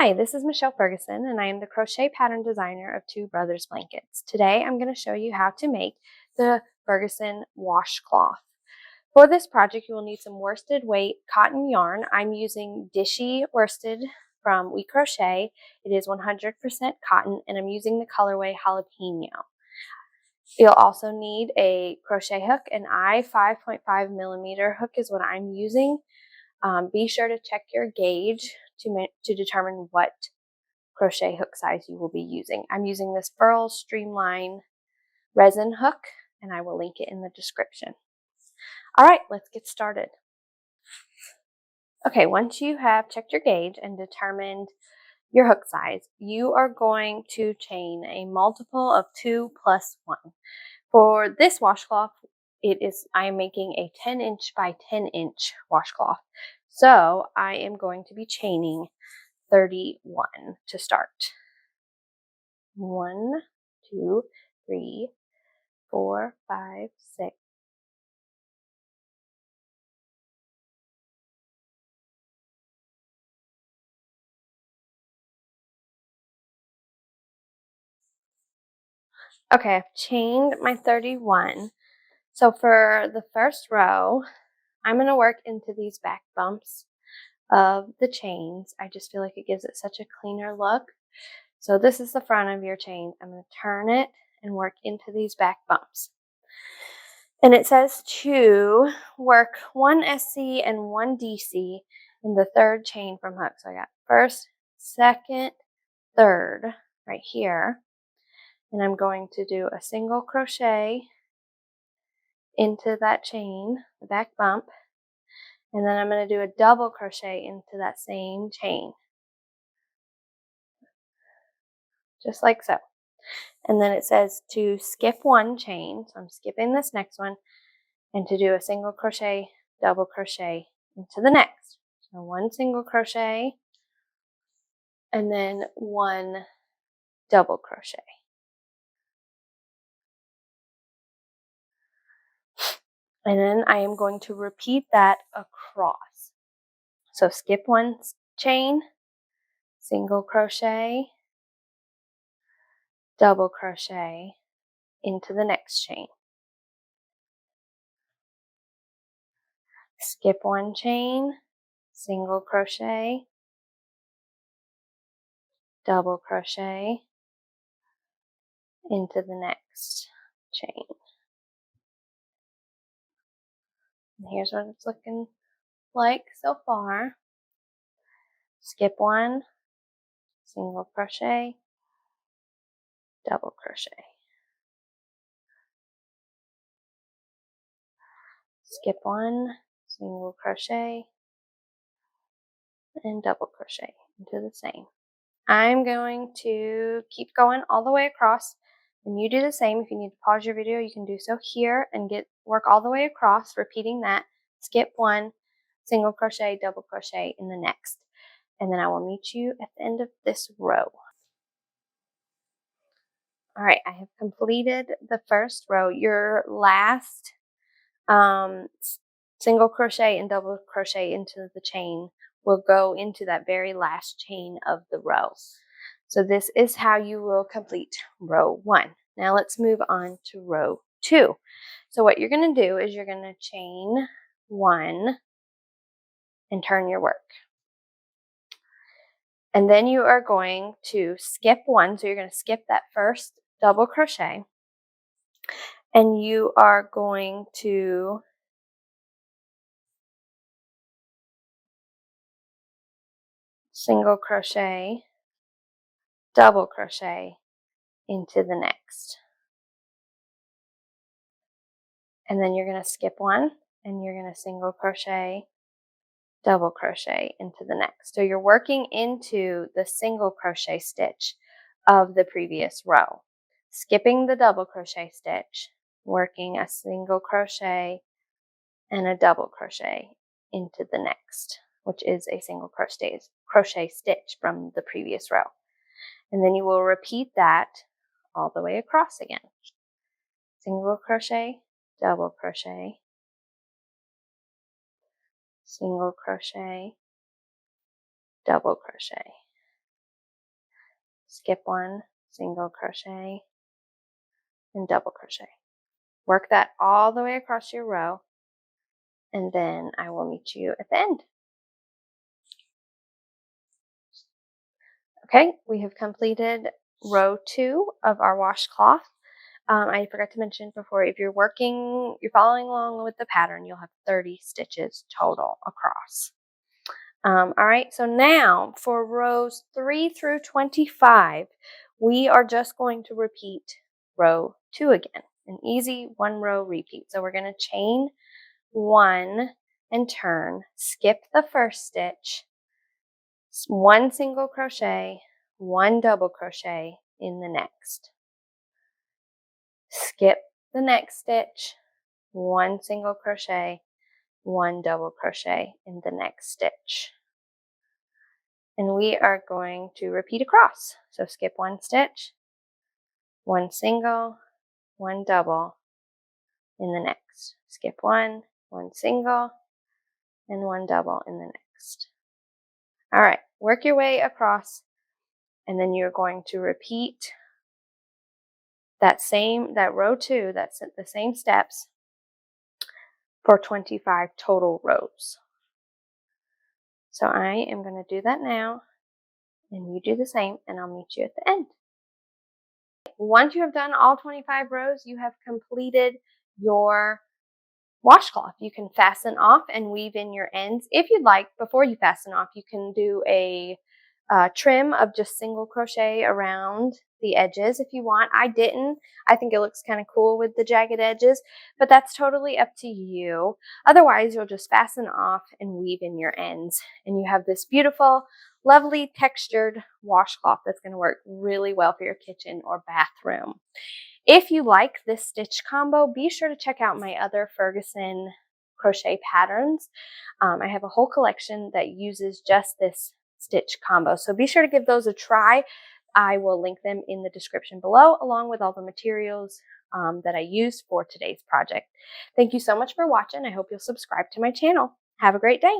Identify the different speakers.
Speaker 1: Hi, this is Michelle Ferguson, and I am the crochet pattern designer of Two Brothers Blankets. Today, I'm going to show you how to make the Ferguson washcloth. For this project, you will need some worsted weight cotton yarn. I'm using Dishy worsted from We Crochet. It is 100% cotton, and I'm using the colorway jalapeno. You'll also need a crochet hook. An I 5.5 millimeter hook is what I'm using. Be sure to check your gauge to determine what crochet hook size you will be using. I'm using this Burl Streamline resin hook, and I will link it in the description. All right, let's get started. Okay, once you have checked your gauge and determined your hook size, you are going to chain a multiple of 2 plus 1. For this washcloth, I am making a 10-inch by 10-inch washcloth. So I am going to be chaining 31 to start. 1, 2, 3, 4, 5, 6. Okay, I've chained my 31. So for the first row, I'm going to work into these back bumps of the chains. I just feel like it gives it such a cleaner look. So this is the front of your chain. I'm going to turn it and work into these back bumps. And it says to work 1 SC and 1 DC in the third chain from hook. So I got first, second, third right here. And I'm going to do a single crochet into that chain, the back bump. And then I'm going to do a double crochet into that same chain. Just like so. And then it says to skip 1 chain. So I'm skipping this next one. And to do a single crochet, double crochet into the next. So 1 single crochet and then 1 double crochet. And then I am going to repeat that across. So skip 1 chain, single crochet, double crochet into the next chain. Skip 1 chain, single crochet, double crochet into the next chain. And here's what it's looking like so far. Skip 1, single crochet, double crochet. Skip 1, single crochet, and double crochet into the same. I'm going to keep going all the way across, and you do the same. If you need to pause your video, you can do so here and work all the way across, repeating that. Skip 1, single crochet, double crochet in the next. And then I will meet you at the end of this row. All right, I have completed the first row. Your last single crochet and double crochet into the chain will go into that very last chain of the row. So this is how you will complete row 1. Now let's move on to row 2. So what you're going to do is you're going to chain 1 and turn your work. And then you are going to skip 1. So you're going to skip that first double crochet. And you are going to single crochet, double crochet into the next. And then you're going to skip 1 and you're going to single crochet, double crochet into the next. So you're working into the single crochet stitch of the previous row. Skipping the double crochet stitch, working a single crochet and a double crochet into the next, which is a single crochet stitch from the previous row. And then you will repeat that all the way across again. Single crochet, double crochet, single crochet, double crochet. skip 1, single crochet, and double crochet. Work that all the way across your row, and then I will meet you at the end. Okay, we have completed row 2 of our washcloth. I forgot to mention before, if you're following along with the pattern, you'll have 30 stitches total across. All right, so now for rows 3 through 25, we are just going to repeat row 2 again, an easy 1-row repeat. So we're going to chain 1 and turn, skip the first stitch, 1 single crochet, 1 double crochet in the next. Skip the next stitch, 1 single crochet, 1 double crochet in the next stitch. And we are going to repeat across. So skip 1 stitch, 1 single, 1 double in the next. Skip 1, 1 single, and 1 double in the next. All right, work your way across, and then you're going to repeat that row 2, that's the same steps for 25 total rows. So I am going to do that now, and you do the same, and I'll meet you at the end. Once you have done all 25 rows, you have completed your washcloth. You can fasten off and weave in your ends. If you'd like, before you fasten off, you can do a trim of just single crochet around the edges if you want. I didn't. I think it looks kind of cool with the jagged edges, but that's totally up to you. Otherwise, you'll just fasten off and weave in your ends, and you have this beautiful, lovely textured washcloth that's going to work really well for your kitchen or bathroom. If you like this stitch combo, be sure to check out my other Ferguson crochet patterns. I have a whole collection that uses just this stitch combo, so be sure to give those a try. I will link them in the description below, along with all the materials that I used for today's project. Thank you so much for watching. I hope you'll subscribe to my channel. Have a great day.